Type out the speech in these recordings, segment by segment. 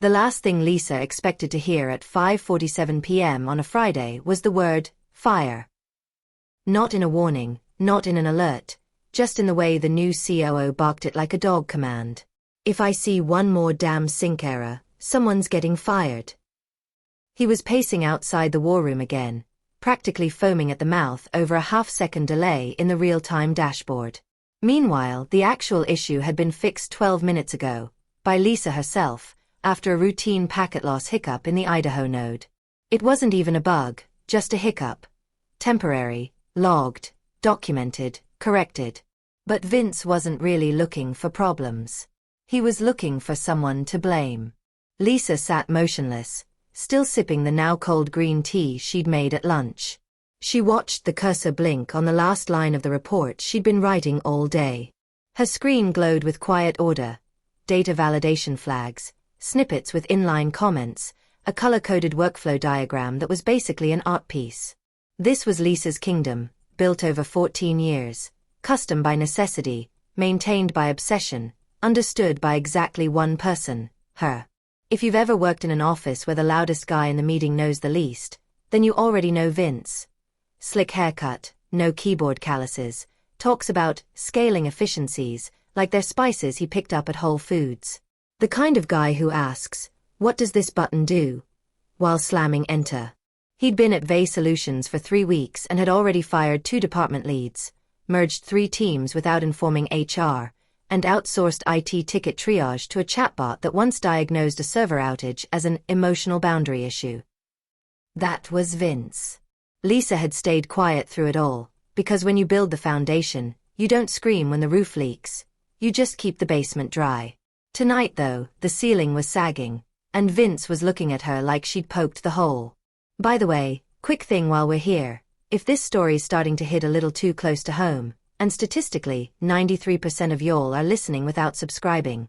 The last thing Lisa expected to hear at 5:47 p.m. on a Friday was the word, fire. Not in a warning, not in an alert, just in the way the new COO barked it like a dog command. If I see one more damn sync error, someone's getting fired. He was pacing outside the war room again, practically foaming at the mouth over a half-second delay in the real-time dashboard. Meanwhile, the actual issue had been fixed 12 minutes ago, by Lisa herself, after a routine packet loss hiccup in the Idaho node. It wasn't even a bug, just a hiccup. Temporary, logged, documented, corrected. But Vince wasn't really looking for problems. He was looking for someone to blame. Lisa sat motionless, still sipping the now cold green tea she'd made at lunch. She watched the cursor blink on the last line of the report she'd been writing all day. Her screen glowed with quiet order, data validation flags, snippets with inline comments, a color-coded workflow diagram that was basically an art piece. This was Lisa's kingdom, built over 14 years, custom by necessity, maintained by obsession, understood by exactly one person, her. If you've ever worked in an office where the loudest guy in the meeting knows the least, then you already know Vince. Slick haircut, no keyboard calluses, talks about scaling efficiencies like they're spices he picked up at Whole Foods. The kind of guy who asks, "What does this button do?" while slamming enter. He'd been at Vay Solutions for 3 weeks and had already fired 2 department leads, merged 3 teams without informing HR, and outsourced IT ticket triage to a chatbot that once diagnosed a server outage as an emotional boundary issue. That was Vince. Lisa had stayed quiet through it all, because when you build the foundation, you don't scream when the roof leaks. You just keep the basement dry. Tonight though, the ceiling was sagging, and Vince was looking at her like she'd poked the hole. By the way, quick thing while we're here, if this story's starting to hit a little too close to home, and statistically, 93% of y'all are listening without subscribing,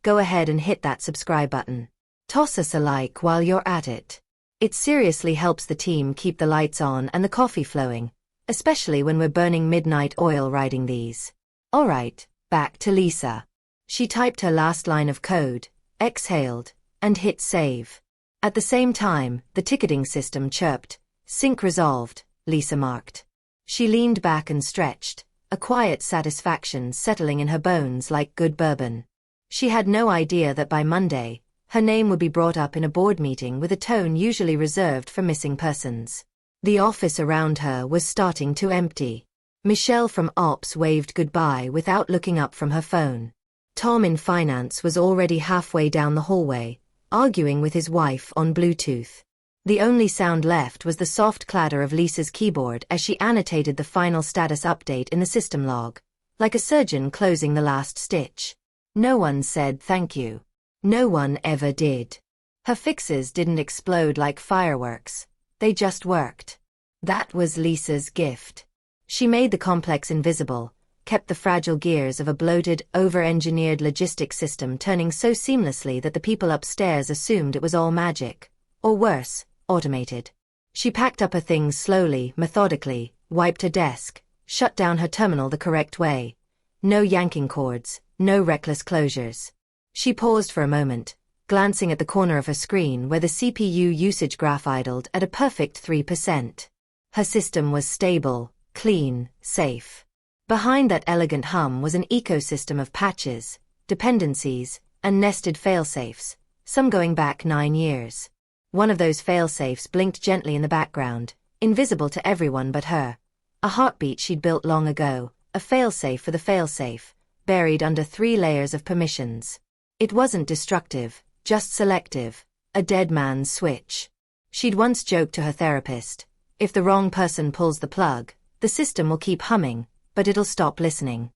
go ahead and hit that subscribe button. Toss us a like while you're at it. It seriously helps the team keep the lights on and the coffee flowing, especially when we're burning midnight oil writing these. Alright, back to Lisa. She typed her last line of code, exhaled, and hit save. At the same time, the ticketing system chirped, "Sync resolved," Lisa marked. She leaned back and stretched, a quiet satisfaction settling in her bones like good bourbon. She had no idea that by Monday, her name would be brought up in a board meeting with a tone usually reserved for missing persons. The office around her was starting to empty. Michelle from Ops waved goodbye without looking up from her phone. Tom in finance was already halfway down the hallway, arguing with his wife on Bluetooth. The only sound left was the soft clatter of Lisa's keyboard as she annotated the final status update in the system log, like a surgeon closing the last stitch. No one said thank you. No one ever did. Her fixes didn't explode like fireworks. They just worked. That was Lisa's gift. She made the complex invisible, kept the fragile gears of a bloated, over-engineered logistics system turning so seamlessly that the people upstairs assumed it was all magic. Or worse, automated. She packed up her things slowly, methodically, wiped her desk, shut down her terminal the correct way. No yanking cords, no reckless closures. She paused for a moment, glancing at the corner of her screen where the CPU usage graph idled at a perfect 3%. Her system was stable, clean, safe. Behind that elegant hum was an ecosystem of patches, dependencies, and nested failsafes, some going back 9 years. One of those failsafes blinked gently in the background, invisible to everyone but her. A heartbeat she'd built long ago, a failsafe for the failsafe, buried under 3 layers of permissions. It wasn't destructive, just selective, a dead man's switch. She'd once joked to her therapist, if the wrong person pulls the plug, the system will keep humming, but it'll stop listening.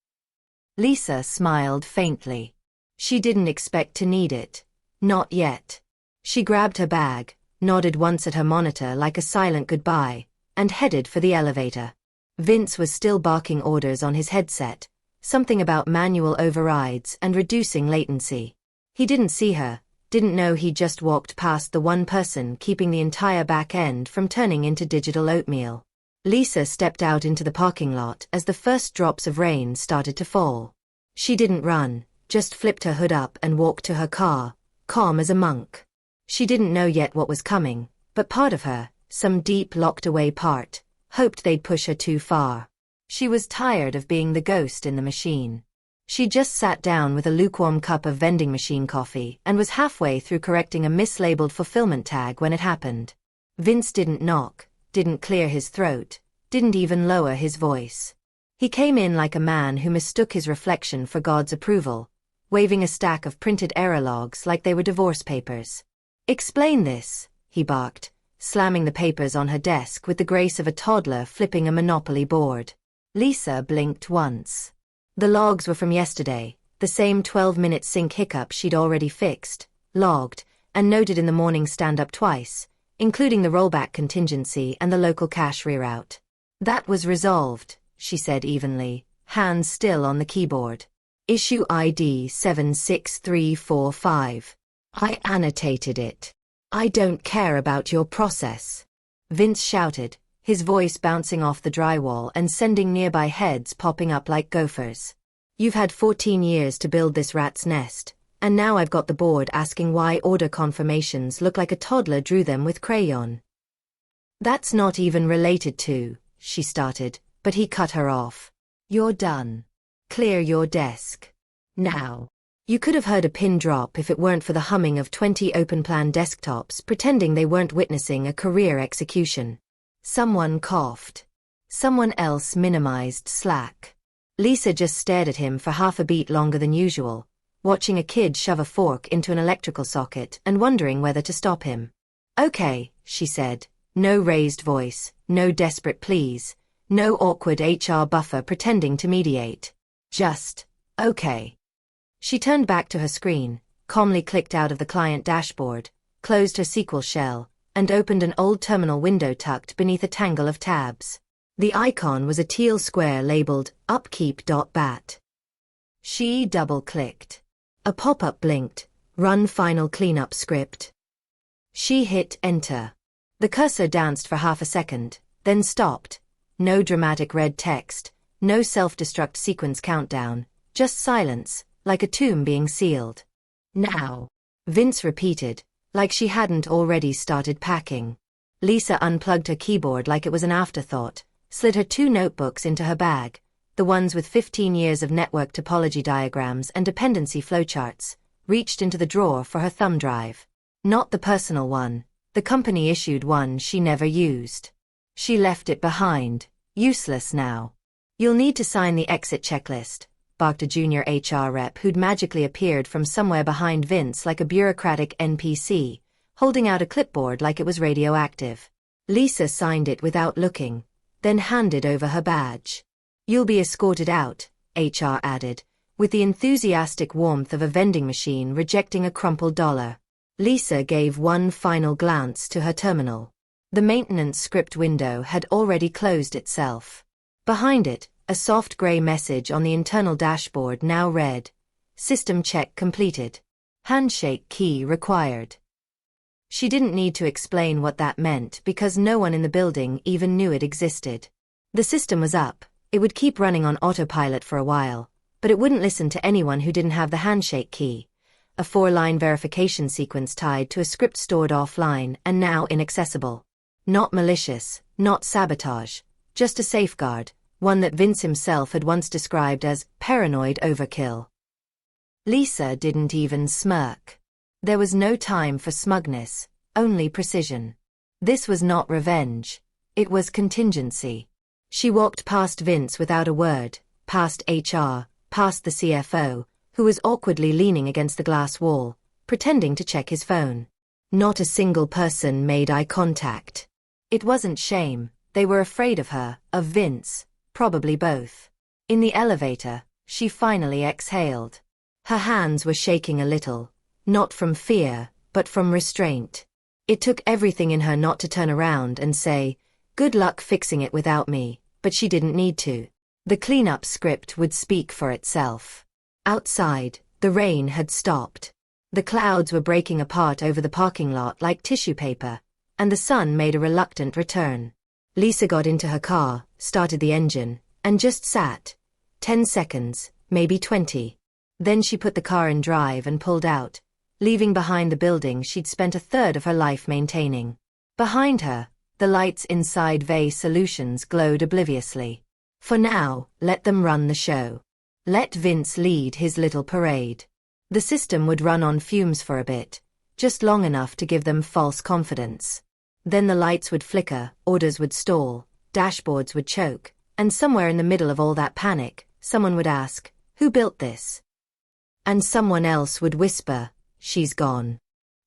Lisa smiled faintly. She didn't expect to need it. Not yet. She grabbed her bag, nodded once at her monitor like a silent goodbye, and headed for the elevator. Vince was still barking orders on his headset, something about manual overrides and reducing latency. He didn't see her, didn't know he just walked past the one person keeping the entire back end from turning into digital oatmeal. Lisa stepped out into the parking lot as the first drops of rain started to fall. She didn't run, just flipped her hood up and walked to her car, calm as a monk. She didn't know yet what was coming, but part of her, some deep locked-away part, hoped they'd push her too far. She was tired of being the ghost in the machine. She just sat down with a lukewarm cup of vending machine coffee and was halfway through correcting a mislabeled fulfillment tag when it happened. Vince didn't knock, didn't clear his throat, didn't even lower his voice. He came in like a man who mistook his reflection for God's approval, waving a stack of printed error logs like they were divorce papers. "Explain this," he barked, slamming the papers on her desk with the grace of a toddler flipping a Monopoly board. Lisa blinked once. The logs were from yesterday, the same 12-minute sync hiccup she'd already fixed, logged, and noted in the morning stand-up twice, including the rollback contingency and the local cache reroute. "That was resolved," she said evenly, hands still on the keyboard. "Issue ID 76345. I annotated it. I don't care about your process," Vince shouted, his voice bouncing off the drywall and sending nearby heads popping up like gophers. "You've had 14 years to build this rat's nest, and now I've got the board asking why order confirmations look like a toddler drew them with crayon." "That's not even related to," she started, but he cut her off. "You're done. Clear your desk. Now." You could have heard a pin drop if it weren't for the humming of 20 open-plan desktops pretending they weren't witnessing a career execution. Someone coughed. Someone else minimized Slack. Lisa just stared at him for half a beat longer than usual, watching a kid shove a fork into an electrical socket and wondering whether to stop him. "Okay," she said, no raised voice, no desperate pleas, no awkward HR buffer pretending to mediate. Just, okay. She turned back to her screen, calmly clicked out of the client dashboard, closed her SQL shell, and opened an old terminal window tucked beneath a tangle of tabs. The icon was a teal square labeled upkeep.bat. She double-clicked. A pop-up blinked, "Run final cleanup script." She hit enter. The cursor danced for half a second, then stopped. No dramatic red text, no self-destruct sequence countdown, just silence, like a tomb being sealed. "Now," Vince repeated, like she hadn't already started packing. Lisa unplugged her keyboard like it was an afterthought, slid her 2 notebooks into her bag, the ones with 15 years of network topology diagrams and dependency flowcharts, reached into the drawer for her thumb drive. Not the personal one, the company-issued one she never used. She left it behind, useless now. "You'll need to sign the exit checklist," barked a junior HR rep who'd magically appeared from somewhere behind Vince like a bureaucratic NPC, holding out a clipboard like it was radioactive. Lisa signed it without looking, then handed over her badge. "You'll be escorted out," HR added, with the enthusiastic warmth of a vending machine rejecting a crumpled dollar. Lisa gave one final glance to her terminal. The maintenance script window had already closed itself. Behind it, a soft gray message on the internal dashboard now read, "System check completed. Handshake key required." She didn't need to explain what that meant because no one in the building even knew it existed. The system was up, it would keep running on autopilot for a while, but it wouldn't listen to anyone who didn't have the handshake key, a 4-line verification sequence tied to a script stored offline and now inaccessible. Not malicious, not sabotage, just a safeguard, one that Vince himself had once described as paranoid overkill. Lisa didn't even smirk. There was no time for smugness, only precision. This was not revenge. It was contingency. She walked past Vince without a word, past HR, past the CFO, who was awkwardly leaning against the glass wall, pretending to check his phone. Not a single person made eye contact. It wasn't shame, they were afraid of her, of Vince. Probably both. In the elevator, she finally exhaled. Her hands were shaking a little, not from fear, but from restraint. It took everything in her not to turn around and say, "Good luck fixing it without me," but she didn't need to. The cleanup script would speak for itself. Outside, the rain had stopped. The clouds were breaking apart over the parking lot like tissue paper, and the sun made a reluctant return. Lisa got into her car, started the engine, and just sat. 10 seconds, maybe 20. Then she put the car in drive and pulled out, leaving behind the building she'd spent a third of her life maintaining. Behind her, the lights inside Vay Solutions glowed obliviously. For now, let them run the show. Let Vince lead his little parade. The system would run on fumes for a bit, just long enough to give them false confidence. Then the lights would flicker, orders would stall, dashboards would choke, and somewhere in the middle of all that panic, someone would ask, "Who built this?" And someone else would whisper, "She's gone."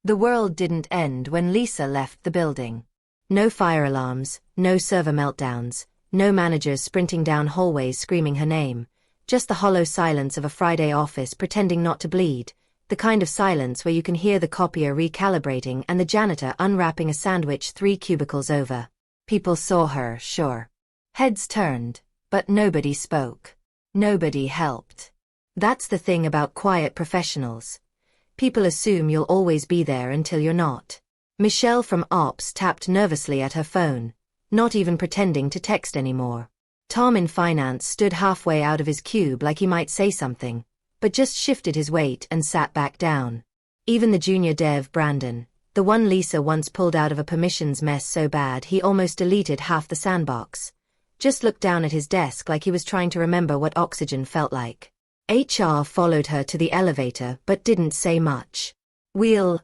The world didn't end when Lisa left the building. No fire alarms, no server meltdowns, no managers sprinting down hallways screaming her name, just the hollow silence of a Friday office pretending not to bleed, the kind of silence where you can hear the copier recalibrating and the janitor unwrapping a sandwich 3 cubicles over. People saw her, sure. Heads turned, but nobody spoke. Nobody helped. That's the thing about quiet professionals. People assume you'll always be there until you're not. Michelle from Ops tapped nervously at her phone, not even pretending to text anymore. Tom in finance stood halfway out of his cube like he might say something, but just shifted his weight and sat back down. Even the junior dev Brandon, the one Lisa once pulled out of a permissions mess so bad he almost deleted half the sandbox, just looked down at his desk like he was trying to remember what oxygen felt like. HR followed her to the elevator but didn't say much. "We'll,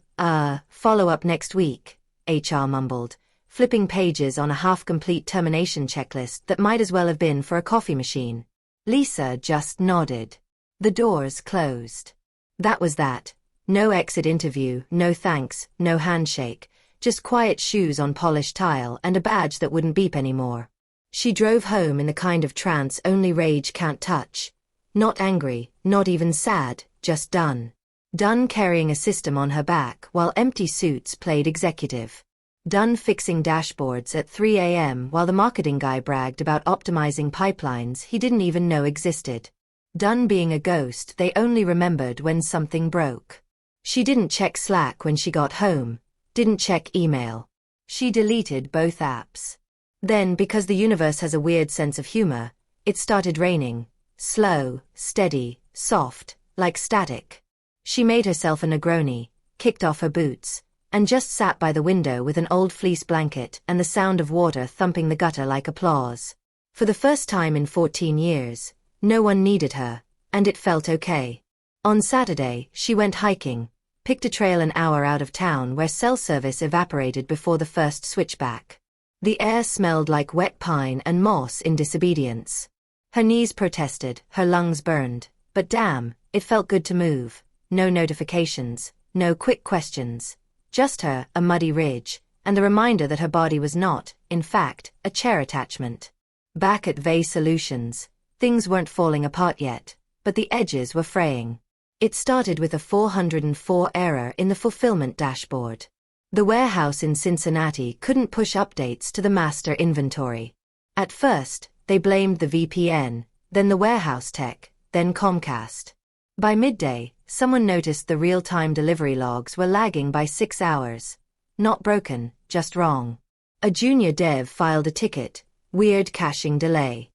follow up next week," HR mumbled, flipping pages on a half-complete termination checklist that might as well have been for a coffee machine. Lisa just nodded. The doors closed. That was that. No exit interview, no thanks, no handshake, just quiet shoes on polished tile and a badge that wouldn't beep anymore. She drove home in the kind of trance only rage can't touch. Not angry, not even sad, just done. Done carrying a system on her back while empty suits played executive. Done fixing dashboards at 3 a.m. while the marketing guy bragged about optimizing pipelines he didn't even know existed. Done being a ghost they only remembered when something broke. She didn't check Slack when she got home, didn't check email. She deleted both apps. Then, because the universe has a weird sense of humor, it started raining. Slow, steady, soft, like static. She made herself a Negroni, kicked off her boots, and just sat by the window with an old fleece blanket and the sound of water thumping the gutter like applause. For the first time in 14 years, no one needed her, and it felt okay. On Saturday, she went hiking, picked a trail an hour out of town where cell service evaporated before the first switchback. The air smelled like wet pine and moss in disobedience. Her knees protested, her lungs burned, but damn, it felt good to move. No notifications, no quick questions. Just her, a muddy ridge, and the reminder that her body was not, in fact, a chair attachment. Back at Vay Solutions, things weren't falling apart yet, but the edges were fraying. It started with a 404 error in the fulfillment dashboard. The warehouse in Cincinnati couldn't push updates to the master inventory. At first, they blamed the VPN, then the warehouse tech, then Comcast. By midday, someone noticed the real-time delivery logs were lagging by 6 hours. Not broken, just wrong. A junior dev filed a ticket, weird caching delay.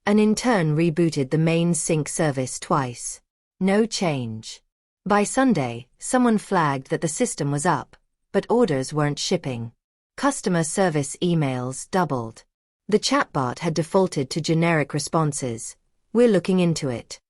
An intern rebooted the main sync service twice. No change. By Sunday, someone flagged that the system was up, but orders weren't shipping. Customer service emails doubled. The chatbot had defaulted to generic responses. "We're looking into it."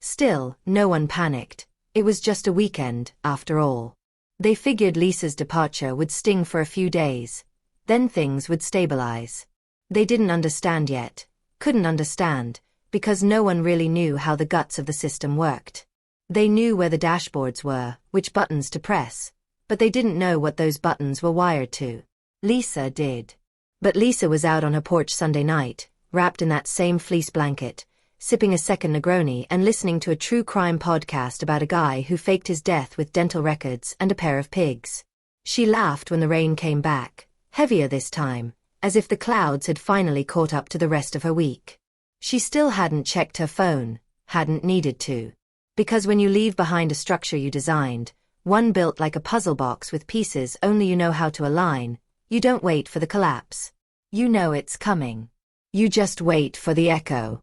Still, no one panicked. It was just a weekend, after all. They figured Lisa's departure would sting for a few days. Then things would stabilize. They didn't understand yet. Couldn't understand, because no one really knew how the guts of the system worked. They knew where the dashboards were, which buttons to press, but they didn't know what those buttons were wired to. Lisa did. But Lisa was out on her porch Sunday night, wrapped in that same fleece blanket, sipping a second Negroni and listening to a true crime podcast about a guy who faked his death with dental records and a pair of pigs. She laughed when the rain came back, heavier this time, as if the clouds had finally caught up to the rest of her week. She still hadn't checked her phone, hadn't needed to. Because when you leave behind a structure you designed, one built like a puzzle box with pieces only you know how to align, you don't wait for the collapse. You know it's coming. You just wait for the echo.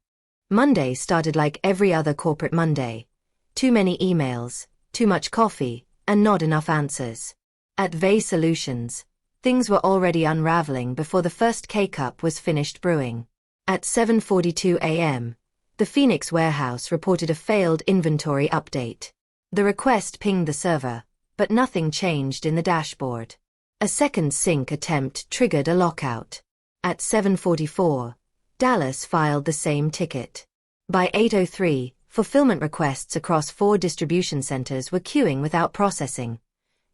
Monday started like every other corporate Monday. Too many emails, too much coffee, and not enough answers. At Vey Solutions, things were already unraveling before the first K-Cup was finished brewing. At 7:42 a.m., the Phoenix warehouse reported a failed inventory update. The request pinged the server, but nothing changed in the dashboard. A second sync attempt triggered a lockout. At 7:44, Dallas filed the same ticket. By 8:03, fulfillment requests across 4 distribution centers were queuing without processing.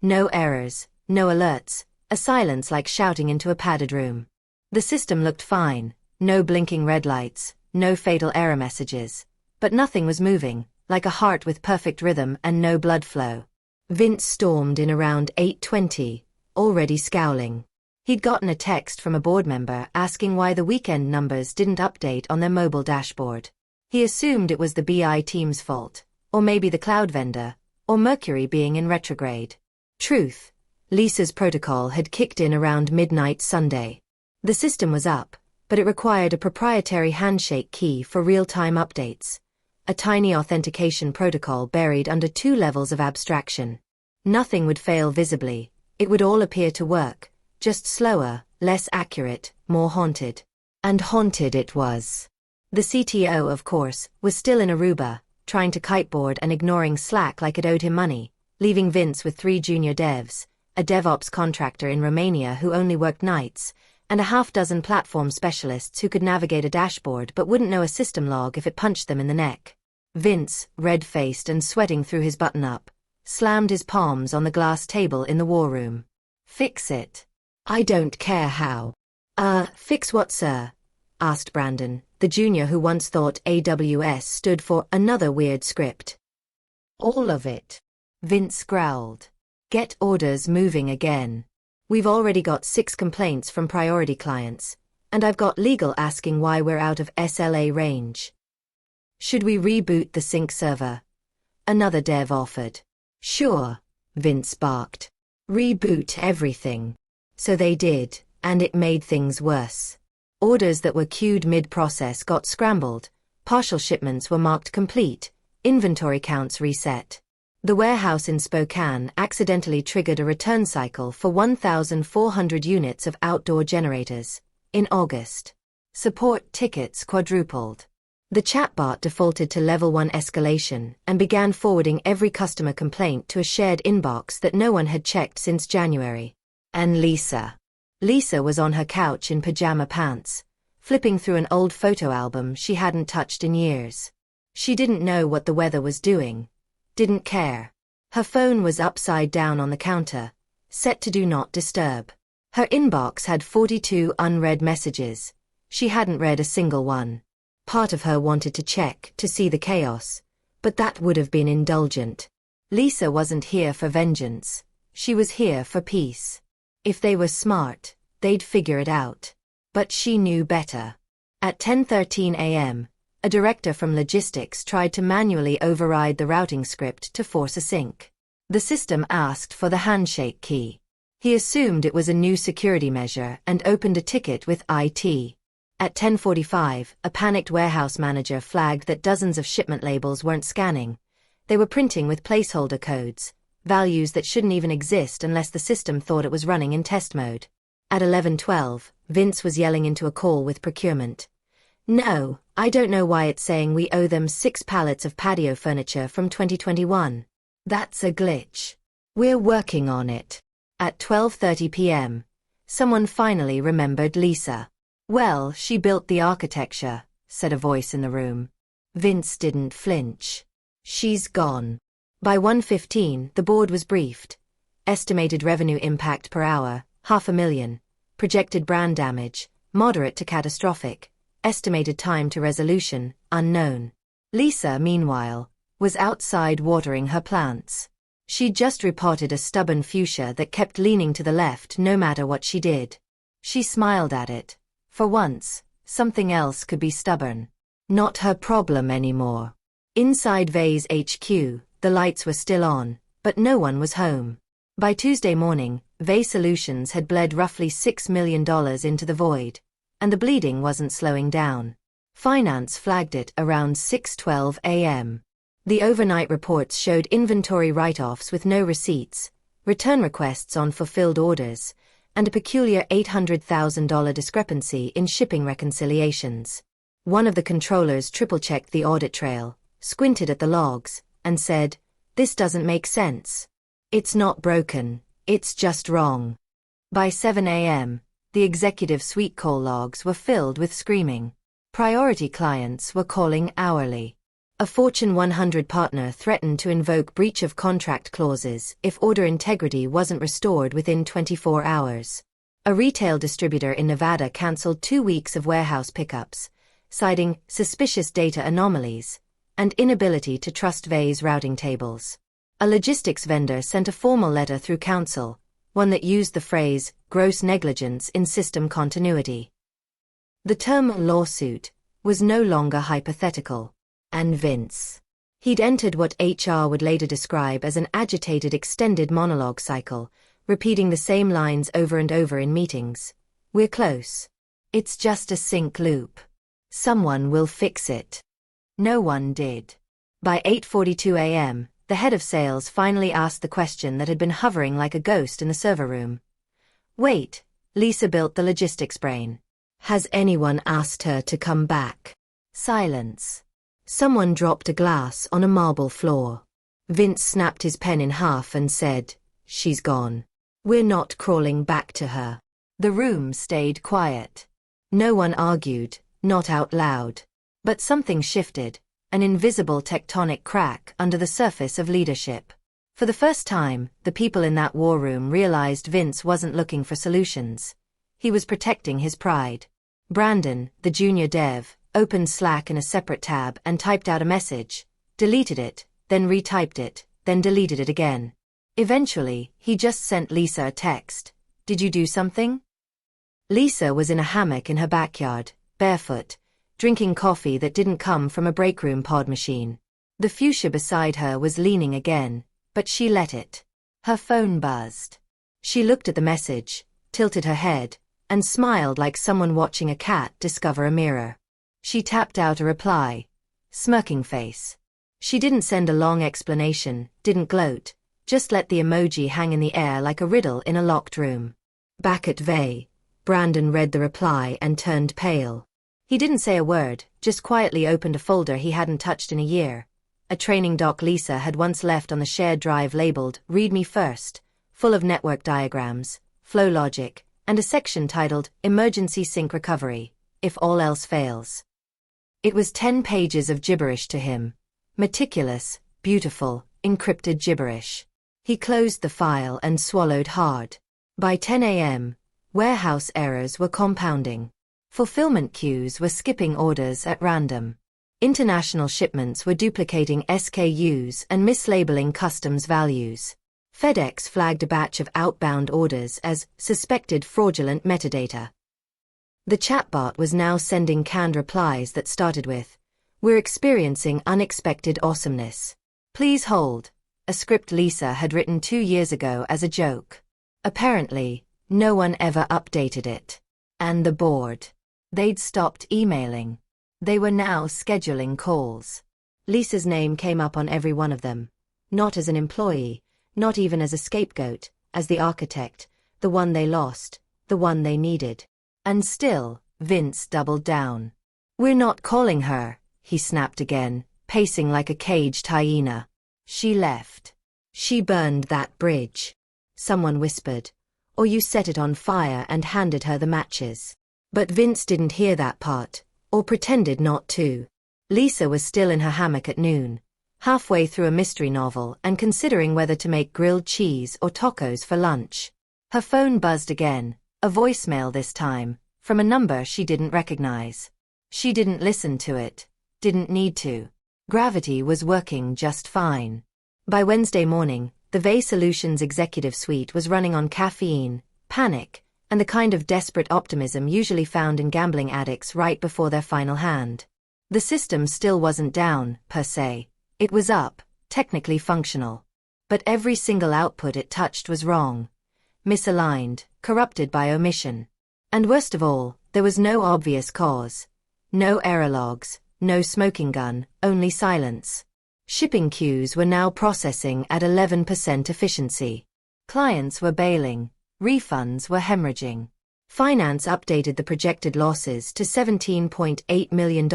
No errors, no alerts, a silence like shouting into a padded room. The system looked fine, no blinking red lights, no fatal error messages. But nothing was moving, like a heart with perfect rhythm and no blood flow. Vince stormed in around 8:20, already scowling. He'd gotten a text from a board member asking why the weekend numbers didn't update on their mobile dashboard. He assumed it was the BI team's fault, or maybe the cloud vendor, or Mercury being in retrograde. Truth: Lisa's protocol had kicked in around midnight Sunday. The system was up, but it required a proprietary handshake key for real-time updates, a tiny authentication protocol buried under 2 levels of abstraction. Nothing would fail visibly, it would all appear to work, just slower, less accurate, more haunted. And haunted it was. The CTO, of course, was still in Aruba, trying to kiteboard and ignoring Slack like it owed him money, leaving Vince with 3 junior devs, a DevOps contractor in Romania who only worked nights, and a half-dozen platform specialists who could navigate a dashboard but wouldn't know a system log if it punched them in the neck. Vince, red-faced and sweating through his button-up, slammed his palms on the glass table in the war room. Fix it. I don't care how. Fix what, sir? Asked Brandon, the junior who once thought AWS stood for another weird script. All of it. Vince growled. Get orders moving again. We've already got 6 complaints from priority clients, and I've got legal asking why we're out of SLA range. Should we reboot the sync server? Another dev offered. Sure, Vince barked. Reboot everything. So they did, and it made things worse. Orders that were queued mid-process got scrambled, partial shipments were marked complete, inventory counts reset. The warehouse in Spokane accidentally triggered a return cycle for 1,400 units of outdoor generators. In August, support tickets quadrupled. The chatbot defaulted to level 1 escalation and began forwarding every customer complaint to a shared inbox that no one had checked since January. And Lisa. Lisa was on her couch in pajama pants, flipping through an old photo album she hadn't touched in years. She didn't know what the weather was doing. Didn't care. Her phone was upside down on the counter, set to do not disturb. Her inbox had 42 unread messages. She hadn't read a single one. Part of her wanted to check to see the chaos, but that would have been indulgent. Lisa wasn't here for vengeance. She was here for peace. If they were smart, they'd figure it out. But she knew better. At 10:13 a.m., a director from logistics tried to manually override the routing script to force a sync. The system asked for the handshake key. He assumed it was a new security measure and opened a ticket with IT. At 10:45, a panicked warehouse manager flagged that dozens of shipment labels weren't scanning. They were printing with placeholder codes, values that shouldn't even exist unless the system thought it was running in test mode. At 11:12, Vince was yelling into a call with procurement. No, I don't know why it's saying we owe them 6 pallets of patio furniture from 2021. That's a glitch. We're working on it. At 12:30 p.m., someone finally remembered Lisa. Well, she built the architecture, said a voice in the room. Vince didn't flinch. She's gone. By 1:15, the board was briefed. Estimated revenue impact per hour, $500,000. Projected brand damage, moderate to catastrophic. Estimated time to resolution, unknown. Lisa, meanwhile, was outside watering her plants. She'd just repotted a stubborn fuchsia that kept leaning to the left no matter what she did. She smiled at it. For once, something else could be stubborn. Not her problem anymore. Inside Vey's HQ, the lights were still on, but no one was home. By Tuesday morning, Vey Solutions had bled roughly $6 million into the void, and the bleeding wasn't slowing down. Finance flagged it around 6:12 a.m. The overnight reports showed inventory write-offs with no receipts, return requests on fulfilled orders, and a peculiar $800,000 discrepancy in shipping reconciliations. One of the controllers triple-checked the audit trail, squinted at the logs, and said, "This doesn't make sense. It's not broken, it's just wrong." By 7 a.m., the executive suite call logs were filled with screaming. Priority clients were calling hourly. A Fortune 100 partner threatened to invoke breach of contract clauses if order integrity wasn't restored within 24 hours. A retail distributor in Nevada canceled 2 weeks of warehouse pickups, citing suspicious data anomalies and inability to trust VA's routing tables. A logistics vendor sent a formal letter through counsel, one that used the phrase gross negligence in system continuity. The term lawsuit was no longer hypothetical. And Vince. He'd entered what HR would later describe as an agitated extended monologue cycle, repeating the same lines over and over in meetings. "We're close. It's just a sync loop. Someone will fix it." No one did. By 8:42 a.m., the head of sales finally asked the question that had been hovering like a ghost in the server room. "Wait," Lisa built the logistics brain. "Has anyone asked her to come back?" Silence. Someone dropped a glass on a marble floor. Vince snapped his pen in half and said, "She's gone. We're not crawling back to her." The room stayed quiet. No one argued, not out loud. But something shifted, an invisible tectonic crack under the surface of leadership. For the first time, the people in that war room realized Vince wasn't looking for solutions. He was protecting his pride. Brandon, the junior dev, opened Slack in a separate tab and typed out a message, deleted it, then retyped it, then deleted it again. Eventually, he just sent Lisa a text. "Did you do something?" Lisa was in a hammock in her backyard, barefoot, drinking coffee that didn't come from a breakroom pod machine. The fuchsia beside her was leaning again, but she let it. Her phone buzzed. She looked at the message, tilted her head, and smiled like someone watching a cat discover a mirror. She tapped out a reply. Smirking face. She didn't send a long explanation, didn't gloat, just let the emoji hang in the air like a riddle in a locked room. Back at VA, Brandon read the reply and turned pale. He didn't say a word, just quietly opened a folder he hadn't touched in a year. A training doc Lisa had once left on the shared drive labeled "Read Me First," full of network diagrams, flow logic, and a section titled "Emergency Sync Recovery, if all else fails." It was 10 pages of gibberish to him. Meticulous, beautiful, encrypted gibberish. He closed the file and swallowed hard. By 10 a.m., warehouse errors were compounding. Fulfillment queues were skipping orders at random. International shipments were duplicating SKUs and mislabeling customs values. FedEx flagged a batch of outbound orders as suspected fraudulent metadata. The chatbot was now sending canned replies that started with, "We're experiencing unexpected awesomeness. Please hold," a script Lisa had written 2 years ago as a joke. Apparently, no one ever updated it. And the board. They'd stopped emailing. They were now scheduling calls. Lisa's name came up on every one of them. Not as an employee, not even as a scapegoat, as the architect, the one they lost, the one they needed. And still, Vince doubled down. "We're not calling her," he snapped again, pacing like a caged hyena. "She left. She burned that bridge," someone whispered. "Or you set it on fire and handed her the matches." But Vince didn't hear that part, or pretended not to. Lisa was still in her hammock at noon, halfway through a mystery novel and considering whether to make grilled cheese or tacos for lunch. Her phone buzzed again, a voicemail this time, from a number she didn't recognize. She didn't listen to it, didn't need to. Gravity was working just fine. By Wednesday morning, the VA Solutions executive suite was running on caffeine, panic, and the kind of desperate optimism usually found in gambling addicts right before their final hand. The system still wasn't down, per se. It was up, technically functional. But every single output it touched was wrong. Misaligned, corrupted by omission. And worst of all, there was no obvious cause. No error logs, no smoking gun, only silence. Shipping queues were now processing at 11% efficiency. Clients were bailing. Refunds were hemorrhaging. Finance updated the projected losses to $17.8 million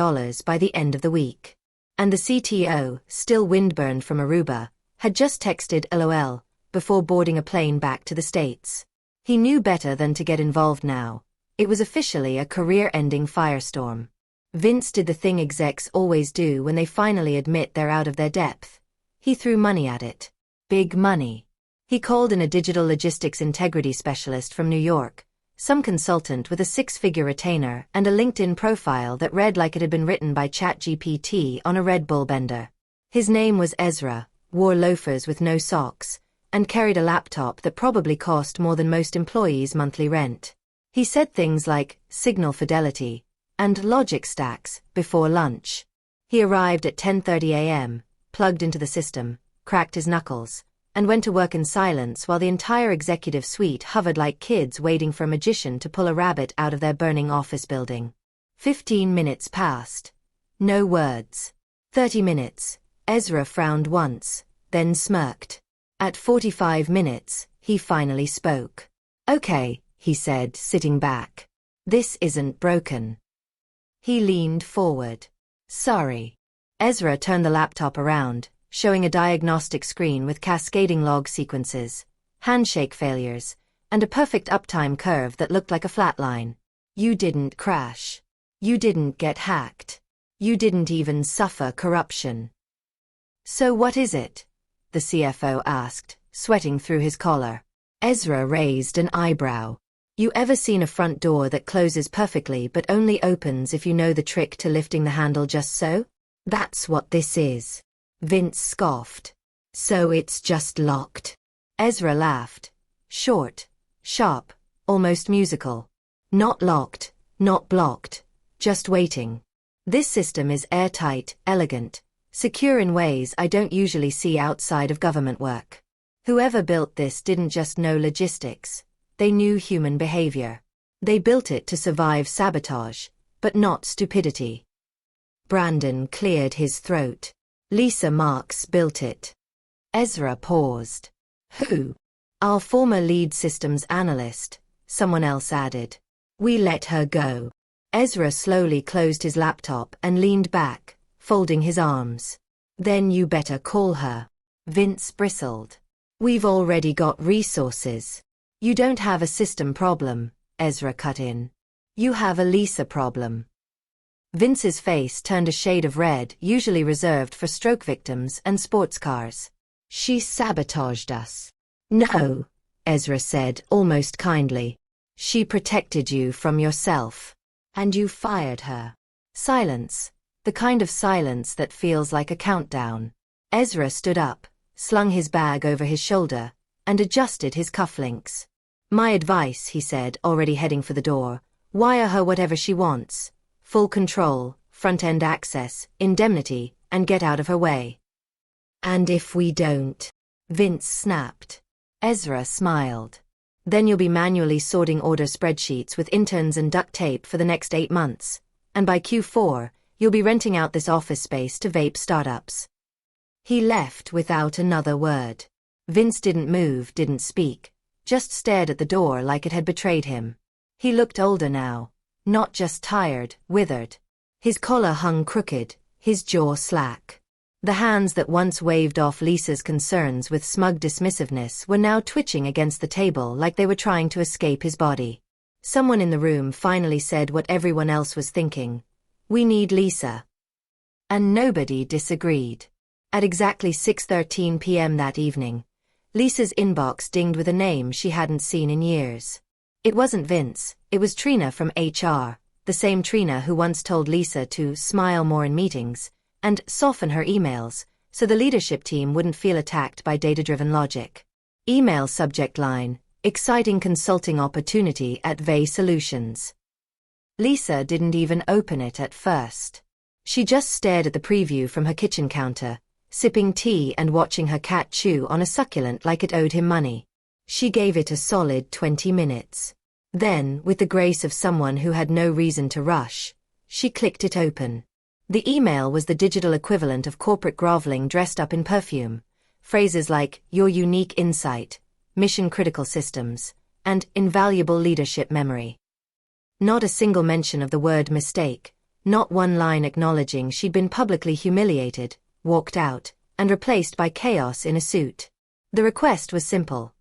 by the end of the week. And the CTO, still windburned from Aruba, had just texted LOL before boarding a plane back to the States. He knew better than to get involved now. It was officially a career-ending firestorm. Vince did the thing execs always do when they finally admit they're out of their depth. He threw money at it. Big money. He called in a digital logistics integrity specialist from New York, some consultant with a six-figure retainer and a LinkedIn profile that read like it had been written by ChatGPT on a Red Bull bender. His name was Ezra, wore loafers with no socks, and carried a laptop that probably cost more than most employees' monthly rent. He said things like signal fidelity and logic stacks before lunch. He arrived at 10:30 a.m., plugged into the system, cracked his knuckles, and went to work in silence while the entire executive suite hovered like kids waiting for a magician to pull a rabbit out of their burning office building. 15 minutes passed. No words. 30 minutes. Ezra frowned once, then smirked. At 45 minutes, he finally spoke. "Okay," he said, sitting back. "This isn't broken." He leaned forward. "Sorry." Ezra turned the laptop around, showing a diagnostic screen with cascading log sequences, handshake failures, and a perfect uptime curve that looked like a flat line. "You didn't crash. You didn't get hacked. You didn't even suffer corruption." "So what is it?" the CFO asked, sweating through his collar. Ezra raised an eyebrow. "You ever seen a front door that closes perfectly but only opens if you know the trick to lifting the handle just so? That's what this is." Vince scoffed. "So it's just locked?" Ezra laughed. Short, sharp, almost musical. "Not locked, not blocked, just waiting. This system is airtight, elegant, secure in ways I don't usually see outside of government work. Whoever built this didn't just know logistics, they knew human behavior. They built it to survive sabotage, but not stupidity." Brandon cleared his throat. "Lisa Marks built it." Ezra paused. "Who?" "Our former lead systems analyst," someone else added. "We let her go." Ezra slowly closed his laptop and leaned back, folding his arms. "Then you better call her." Vince bristled. "We've already got resources." "You don't have a system problem," Ezra cut in. "You have a Lisa problem." Vince's face turned a shade of red, usually reserved for stroke victims and sports cars. "She sabotaged us." "No," Ezra said, almost kindly. "She protected you from yourself. And you fired her." Silence. The kind of silence that feels like a countdown. Ezra stood up, slung his bag over his shoulder, and adjusted his cufflinks. "My advice," he said, already heading for the door, "wire her whatever she wants. Full control, front-end access, indemnity, and get out of her way." "And if we don't?" Vince snapped. Ezra smiled. "Then you'll be manually sorting order spreadsheets with interns and duct tape for the next 8 months. And by Q4, you'll be renting out this office space to vape startups." He left without another word. Vince didn't move, didn't speak, just stared at the door like it had betrayed him. He looked older now, not just tired, withered. His collar hung crooked, his jaw slack. The hands that once waved off Lisa's concerns with smug dismissiveness were now twitching against the table like they were trying to escape his body. Someone in the room finally said what everyone else was thinking. "We need Lisa." And nobody disagreed. At exactly 6:13 p.m. that evening, Lisa's inbox dinged with a name she hadn't seen in years. It wasn't Vince, it was Trina from HR, the same Trina who once told Lisa to smile more in meetings and soften her emails so the leadership team wouldn't feel attacked by data-driven logic. Email subject line: exciting consulting opportunity at Vay Solutions. Lisa didn't even open it at first. She just stared at the preview from her kitchen counter, sipping tea and watching her cat chew on a succulent like it owed him money. She gave it a solid 20 minutes. Then, with the grace of someone who had no reason to rush, she clicked it open. The email was the digital equivalent of corporate groveling dressed up in perfume. Phrases like, your unique insight, mission-critical systems, and invaluable leadership memory. Not a single mention of the word mistake, not one line acknowledging she'd been publicly humiliated, walked out, and replaced by chaos in a suit. The request was simple.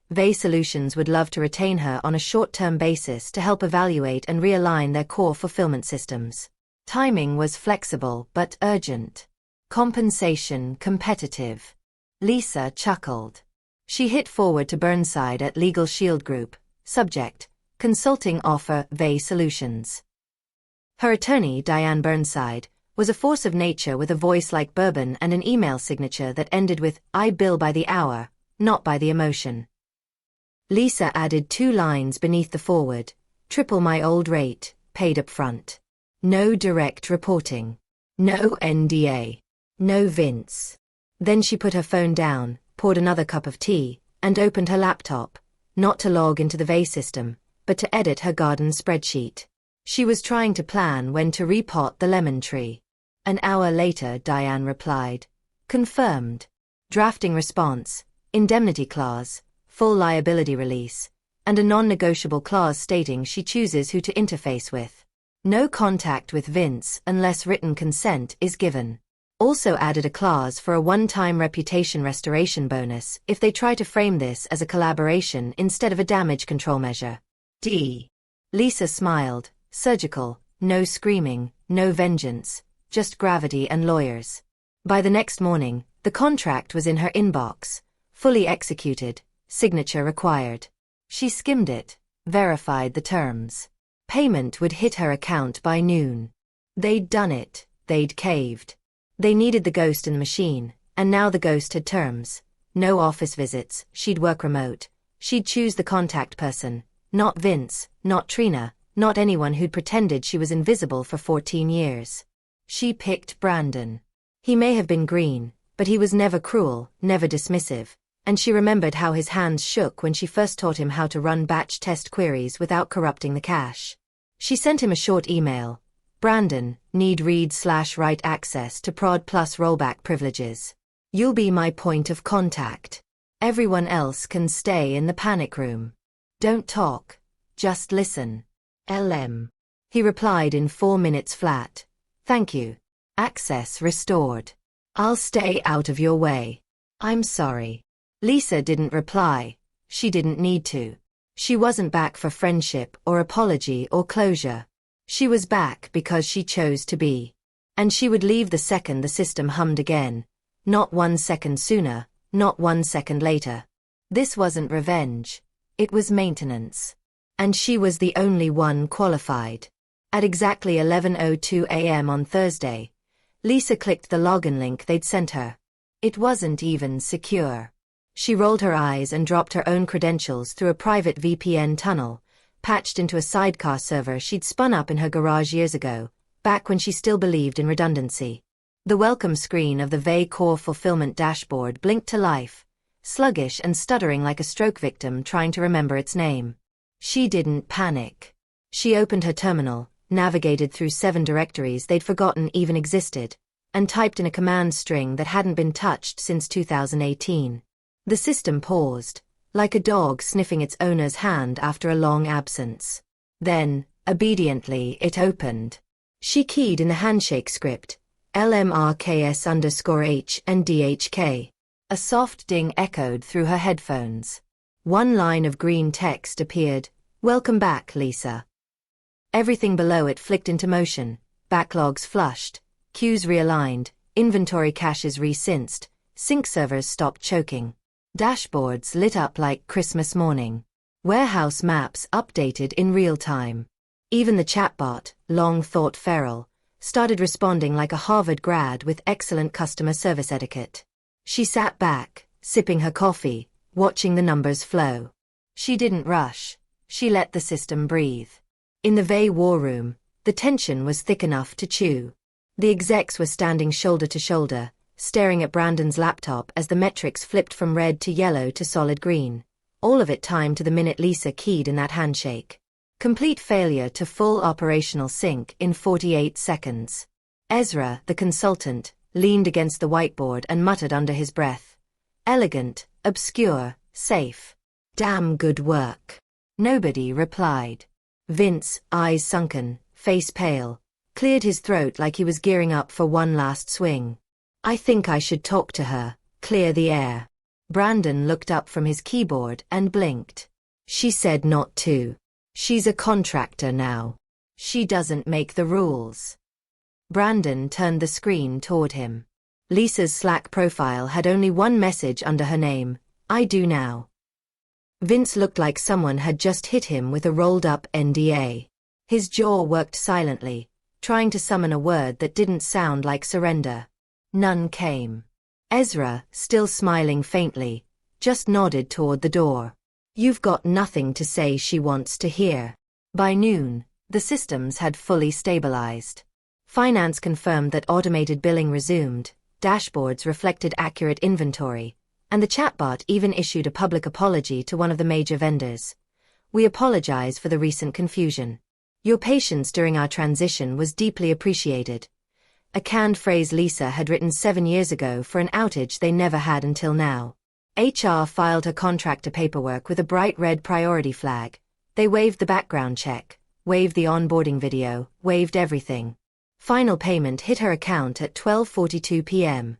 VA Solutions would love to retain her on a short-term basis to help evaluate and realign their core fulfillment systems. Timing was flexible but urgent. Compensation competitive. Lisa chuckled. She hit forward to Burnside at Legal Shield Group, subject, consulting offer VA Solutions. Her attorney, Diane Burnside, was a force of nature with a voice like bourbon and an email signature that ended with, I bill by the hour, not by the emotion. Lisa added 2 lines beneath the forward, triple my old rate, paid up front. No direct reporting. No NDA. No Vince. Then she put her phone down, poured another cup of tea, and opened her laptop, not to log into the VA system, but to edit her garden spreadsheet. She was trying to plan when to repot the lemon tree. An hour later, Diane replied. Confirmed. Drafting response, indemnity clause, full liability release, and a non-negotiable clause stating she chooses who to interface with. No contact with Vince unless written consent is given. Also added a clause for a one-time reputation restoration bonus if they try to frame this as a collaboration instead of a damage control measure. D. Lisa smiled, surgical, no screaming, no vengeance, just gravity and lawyers. By the next morning, the contract was in her inbox, fully executed, signature required. She skimmed it, verified the terms. Payment would hit her account by noon. They'd done it, they'd caved. They needed the ghost in the machine, and now the ghost had terms. No office visits, she'd work remote. She'd choose the contact person, not Vince, not Trina, not anyone who'd pretended she was invisible for 14 years. She picked Brandon. He may have been green, but he was never cruel, never dismissive, and she remembered how his hands shook when she first taught him how to run batch test queries without corrupting the cache. She sent him a short email. Brandon, need read/write access to prod plus rollback privileges. You'll be my point of contact. Everyone else can stay in the panic room. Don't talk. Just listen. LM. He replied in 4 minutes flat. Thank you. Access restored. I'll stay out of your way. I'm sorry. Lisa didn't reply. She didn't need to. She wasn't back for friendship or apology or closure. She was back because she chose to be. And she would leave the second the system hummed again. Not 1 second sooner, not 1 second later. This wasn't revenge. It was maintenance. And she was the only one qualified. At exactly 11:02 a.m. on Thursday, Lisa clicked the login link they'd sent her. It wasn't even secure. She rolled her eyes and dropped her own credentials through a private VPN tunnel, patched into a sidecar server she'd spun up in her garage years ago, back when she still believed in redundancy. The welcome screen of the VA Core Fulfillment dashboard blinked to life, sluggish and stuttering like a stroke victim trying to remember its name. She didn't panic. She opened her terminal, navigated through 7 directories they'd forgotten even existed, and typed in a command string that hadn't been touched since 2018. The system paused, like a dog sniffing its owner's hand after a long absence. Then, obediently, it opened. She keyed in the handshake script, LMRKS_H and DHK. A soft ding echoed through her headphones. 1 line of green text appeared, Welcome back, Lisa. Everything below it flicked into motion, backlogs flushed, queues realigned, inventory caches resynced, sync servers stopped choking. Dashboards lit up like Christmas morning. Warehouse maps updated in real time. Even the chatbot, long thought feral, started responding like a Harvard grad with excellent customer service etiquette. She sat back, sipping her coffee, watching the numbers flow. She didn't rush. She let the system breathe. In the VA war room, the tension was thick enough to chew. The execs were standing shoulder to shoulder, staring at Brandon's laptop as the metrics flipped from red to yellow to solid green. All of it timed to the minute Lisa keyed in that handshake. Complete failure to full operational sync in 48 seconds. Ezra, the consultant, leaned against the whiteboard and muttered under his breath. Elegant, obscure, safe. Damn good work. Nobody replied. Vince, eyes sunken, face pale, cleared his throat like he was gearing up for one last swing. I think I should talk to her, clear the air. Brandon looked up from his keyboard and blinked. She said not to. She's a contractor now. She doesn't make the rules. Brandon turned the screen toward him. Lisa's Slack profile had only one message under her name: I do now. Vince looked like someone had just hit him with a rolled-up NDA. His jaw worked silently, trying to summon a word that didn't sound like surrender. None came. Ezra, still smiling faintly, just nodded toward the door. You've got nothing to say she wants to hear. By noon, the systems had fully stabilized. Finance confirmed that automated billing resumed, dashboards reflected accurate inventory, and the chatbot even issued a public apology to one of the major vendors. We apologize for the recent confusion. Your patience during our transition was deeply appreciated. A canned phrase Lisa had written 7 years ago for an outage they never had until now. HR filed her contractor paperwork with a bright red priority flag. They waived the background check, waived the onboarding video, waived everything. Final payment hit her account at 12:42 p.m.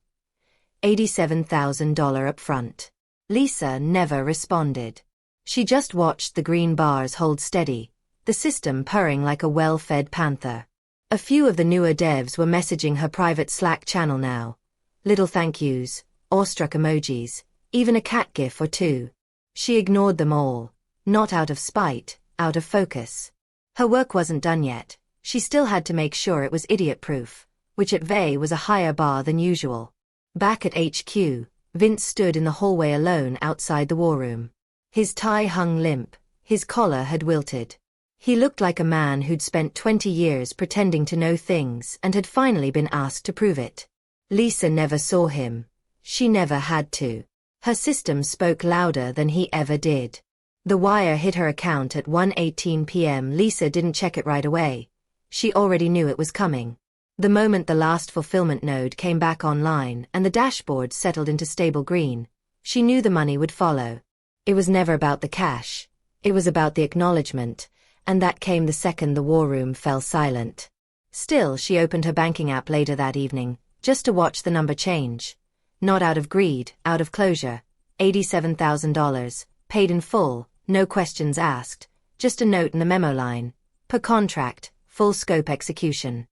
$87,000 upfront. Lisa never responded. She just watched the green bars hold steady, the system purring like a well-fed panther. A few of the newer devs were messaging her private Slack channel now. Little thank yous, awestruck emojis, even a cat gif or two. She ignored them all, not out of spite, out of focus. Her work wasn't done yet. She still had to make sure it was idiot-proof, which at VEI was a higher bar than usual. Back at HQ, Vince stood in the hallway alone outside the war room. His tie hung limp, his collar had wilted. He looked like a man who'd spent 20 years pretending to know things and had finally been asked to prove it. Lisa never saw him. She never had to. Her system spoke louder than he ever did. The wire hit her account at 1:18 p.m. Lisa didn't check it right away. She already knew it was coming. The moment the last fulfillment node came back online and the dashboard settled into stable green, she knew the money would follow. It was never about the cash. It was about the acknowledgement, and that came the second the war room fell silent. Still, she opened her banking app later that evening, just to watch the number change. Not out of greed, out of closure. $87,000, paid in full, no questions asked, just a note in the memo line. Per contract, full scope execution.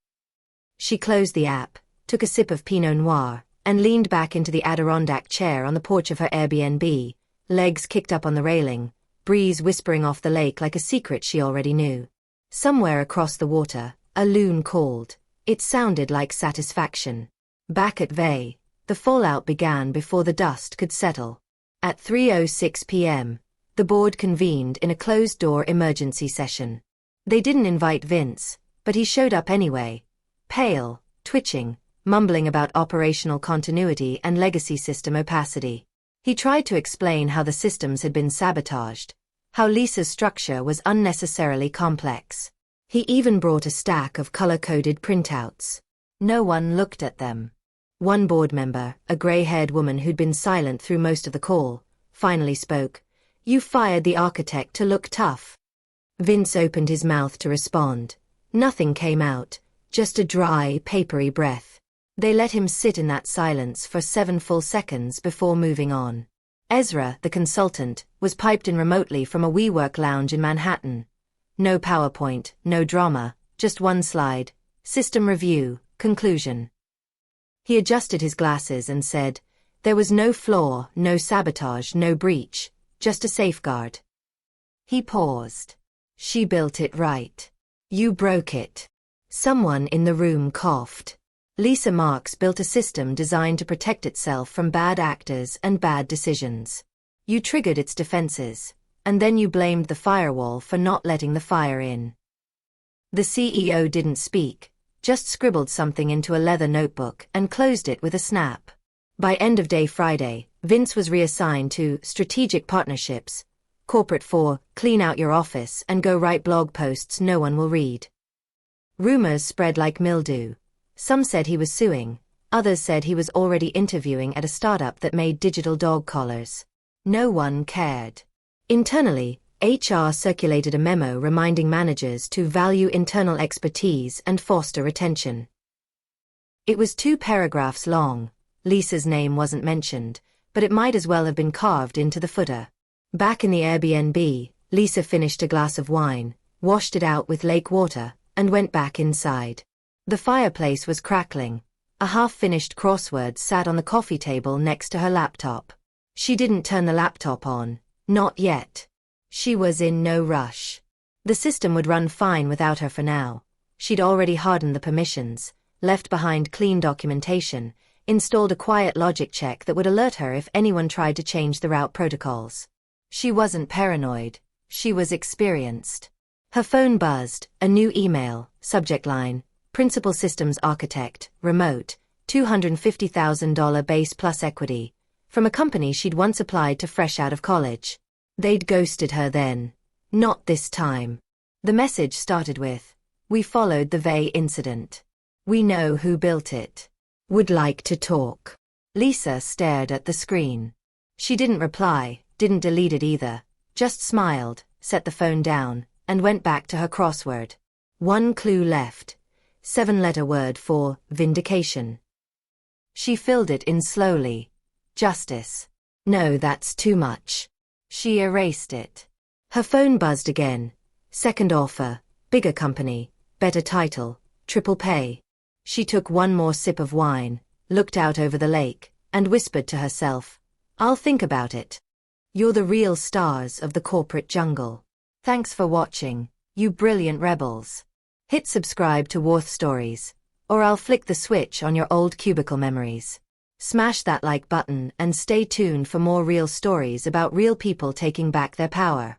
She closed the app, took a sip of Pinot Noir, and leaned back into the Adirondack chair on the porch of her Airbnb, legs kicked up on the railing, breeze whispering off the lake like a secret she already knew. Somewhere across the water, a loon called. It sounded like satisfaction. Back at VEI, the fallout began before the dust could settle. At 3:06 p.m., the board convened in a closed-door emergency session. They didn't invite Vince, but he showed up anyway, pale, twitching, mumbling about operational continuity and legacy system opacity. He tried to explain how the systems had been sabotaged, how Lisa's structure was unnecessarily complex. He even brought a stack of color-coded printouts. No one looked at them. One board member, a gray-haired woman who'd been silent through most of the call, finally spoke. You fired the architect to look tough. Vince opened his mouth to respond. Nothing came out, just a dry, papery breath. They let him sit in that silence for 7 full seconds before moving on. Ezra, the consultant, was piped in remotely from a WeWork lounge in Manhattan. No PowerPoint, no drama, just one slide. System review, conclusion. He adjusted his glasses and said, there was no flaw, no sabotage, no breach, just a safeguard. He paused. She built it right. You broke it. Someone in the room coughed. Lisa Marks built a system designed to protect itself from bad actors and bad decisions. You triggered its defenses, and then you blamed the firewall for not letting the fire in. The CEO didn't speak, just scribbled something into a leather notebook and closed it with a snap. By end of day Friday, Vince was reassigned to strategic partnerships, corporate for clean out your office and go write blog posts no one will read. Rumors spread like mildew. Some said he was suing, others said he was already interviewing at a startup that made digital dog collars. No one cared. Internally, HR circulated a memo reminding managers to value internal expertise and foster retention. It was 2 paragraphs long. Lisa's name wasn't mentioned, but it might as well have been carved into the footer. Back in the Airbnb, Lisa finished a glass of wine, washed it out with lake water, and went back inside. The fireplace was crackling. A half-finished crossword sat on the coffee table next to her laptop. She didn't turn the laptop on. Not yet. She was in no rush. The system would run fine without her for now. She'd already hardened the permissions, left behind clean documentation, installed a quiet logic check that would alert her if anyone tried to change the route protocols. She wasn't paranoid. She was experienced. Her phone buzzed, a new email, subject line, Principal Systems Architect, remote, $250,000 base plus equity, from a company she'd once applied to fresh out of college. They'd ghosted her then. Not this time. The message started with, "We followed the Vey incident. We know who built it. Would like to talk." Lisa stared at the screen. She didn't reply, didn't delete it either, just smiled, set the phone down, and went back to her crossword. 1 clue left. 7-letter word for vindication. She filled it in slowly. Justice. No, that's too much. She erased it. Her phone buzzed again. Second offer, bigger company, better title, triple pay. She took one more sip of wine, looked out over the lake, and whispered to herself, "I'll think about it." You're the real stars of the corporate jungle. Thanks for watching, you brilliant rebels. Hit subscribe to Warth Stories, or I'll flick the switch on your old cubicle memories. Smash that like button and stay tuned for more real stories about real people taking back their power.